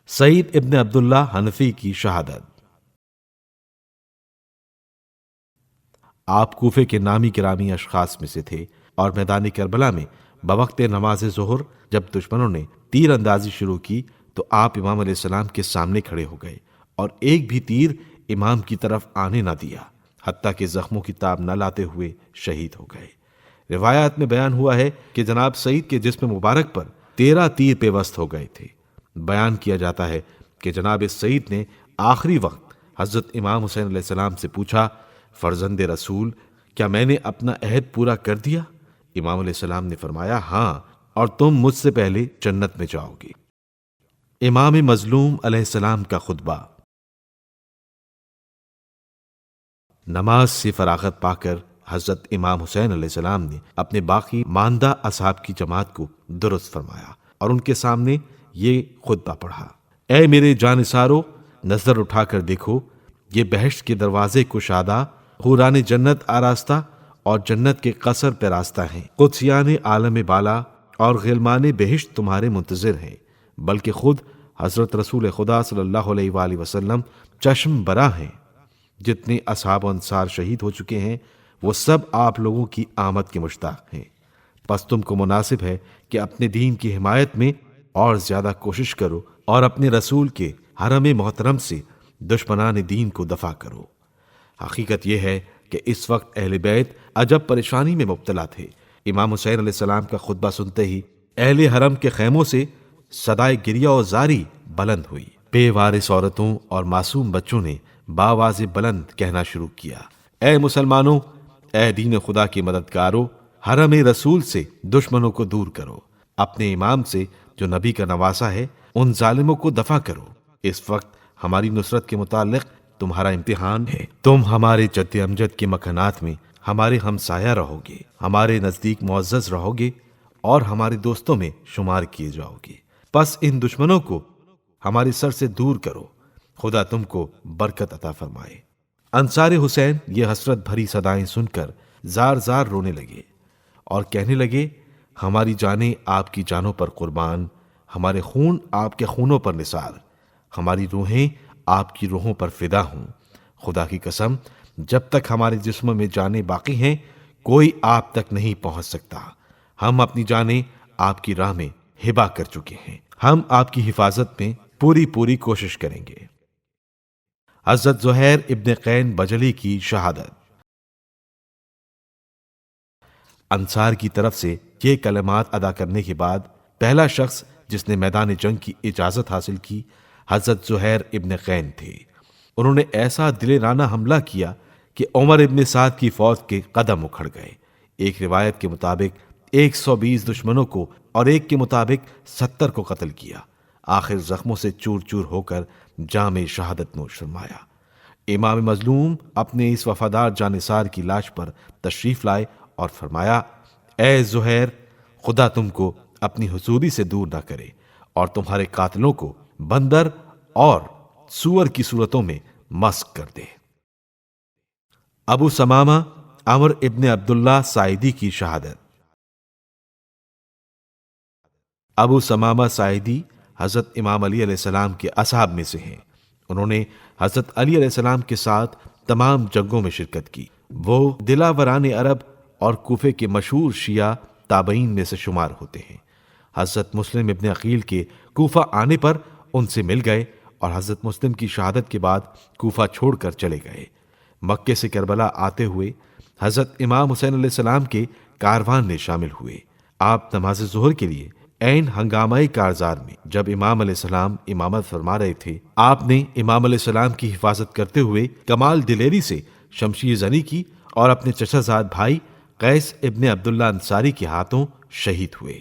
سعید ابن عبداللہ حنفی کی شہادت۔ آپ کوفے کے نامی گرامی اشخاص میں سے تھے اور میدان کربلا میں بوقت نماز ظہر جب دشمنوں نے تیر اندازی شروع کی تو آپ امام علیہ السلام کے سامنے کھڑے ہو گئے اور ایک بھی تیر امام کی طرف آنے نہ دیا، حتیٰ کہ زخموں کی تاب نہ لاتے ہوئے شہید ہو گئے۔ روایات میں بیان ہوا ہے کہ جناب سعید کے جسم مبارک پر 13 تیر پیوست ہو گئے تھے۔ بیان کیا جاتا ہے کہ جناب سعید نے آخری وقت حضرت امام حسین علیہ السلام سے پوچھا، فرزند رسول، کیا میں نے اپنا عہد پورا کر دیا؟ امام علیہ السلام نے فرمایا، ہاں، اور تم مجھ سے پہلے جنت میں جاؤ گے۔ امام مظلوم علیہ السلام کا خطبہ۔ نماز سے فراغت پا کر حضرت امام حسین علیہ السلام نے اپنے باقی ماندہ اصحاب کی جماعت کو درست فرمایا اور ان کے سامنے یہ خطبہ پڑھا: اے میرے جانثارو، نظر اٹھا کر دیکھو، یہ بہشت کے دروازے کشادہ، حوران جنت آراستہ اور جنت کے قصر پہ راستہ ہیں۔ قدسیان عالم بالا اور غلمان بہشت تمہارے منتظر ہیں، بلکہ خود حضرت رسول خدا صلی اللہ علیہ وآلہ وسلم چشم برا ہیں۔ جتنے اصحاب و انصار شہید ہو چکے ہیں وہ سب آپ لوگوں کی آمد کے مشتاق ہیں، پس تم کو مناسب ہے کہ اپنے دین کی حمایت میں اور زیادہ کوشش کرو اور اپنے رسول کے حرم محترم سے دشمنان دین کو دفع کرو۔ حقیقت یہ ہے کہ اس وقت اہل بیت عجب پریشانی میں مبتلا تھے۔ امام حسین علیہ السلام کا خطبہ سنتے ہی اہل حرم کے خیموں سے صدائے گریہ و زاری بلند ہوئی۔ بے وارث عورتوں اور معصوم بچوں نے بآواز بلند کہنا شروع کیا: اے مسلمانوں، اے دین خدا کے مددگاروں، حرم رسول سے دشمنوں کو دور کرو، اپنے امام سے جو نبی کا نواسا ہے ان ظالموں کو دفع کرو۔ اس وقت ہماری نصرت کے متعلق تمہارا امتحان ہے۔ تم ہمارے جد امجد کے مکانات میں ہمارے ہمسایہ رہو گے، ہمارے نزدیک معزز رہو گے اور ہمارے دوستوں میں شمار کیے جاؤ گے، پس ان دشمنوں کو ہمارے سر سے دور کرو، خدا تم کو برکت عطا فرمائے۔ انصار حسین یہ حسرت بھری صدائیں سن کر زار زار رونے لگے اور کہنے لگے: ہماری جانیں آپ کی جانوں پر قربان، ہمارے خون آپ کے خونوں پر نثار، ہماری روحیں آپ کی روحوں پر فدا ہوں۔ خدا کی قسم، جب تک ہمارے جسموں میں جانیں باقی ہیں کوئی آپ تک نہیں پہنچ سکتا۔ ہم اپنی جانیں آپ کی راہ میں ہبہ کر چکے ہیں، ہم آپ کی حفاظت میں پوری کوشش کریں گے۔ حضرت زہیر ابن قین بجلی کی شہادت۔ انصار کی طرف سے یہ کلمات ادا کرنے کے بعد پہلا شخص جس نے میدان جنگ کی اجازت حاصل کی حضرت زہیر ابن قین تھے۔ انہوں نے ایسا دلیرانہ حملہ کیا کہ عمر ابن سعد کی فوج کے قدم اکھڑ گئے۔ ایک روایت کے مطابق 120 دشمنوں کو اور ایک کے مطابق 70 کو قتل کیا۔ آخر زخموں سے چور چور ہو کر جام شہادت نوش فرمایا۔ امام مظلوم اپنے اس وفادار جانثار کی لاش پر تشریف لائے اور فرمایا: اے زہیر، خدا تم کو اپنی حضوری سے دور نہ کرے اور تمہارے قاتلوں کو بندر اور سور کی صورتوں میں مسخ کر دے۔ ابو ثمامہ عمر ابن عبداللہ ساعدی کی شہادت۔ ابو ثمامہ ساعدی حضرت امام علی علیہ السلام کے اصحاب میں سے ہیں۔ انہوں نے حضرت علی علیہ السلام کے ساتھ تمام جنگوں میں شرکت کی۔ وہ دلاوران عرب اور کوفے کے مشہور شیعہ تابعین میں سے شمار ہوتے ہیں۔ حضرت مسلم ابن عقیل کے کوفہ آنے پر ان سے مل گئے اور حضرت مسلم کی شہادت کے بعد کوفہ چھوڑ کر چلے گئے۔ مکے سے کربلا آتے ہوئے حضرت امام حسین علیہ السلام کے کاروان میں شامل ہوئے۔ آپ نماز ظہر کے لیے عین ہنگامہ کارزار میں جب امام علیہ السلام امامت فرما رہے تھے، آپ نے امام علیہ السلام کی حفاظت کرتے ہوئے کمال دلیری سے شمشیر زنی کی اور اپنے چچا زاد بھائی قیس ابن عبداللہ انصاری کے ہاتھوں شہید ہوئے۔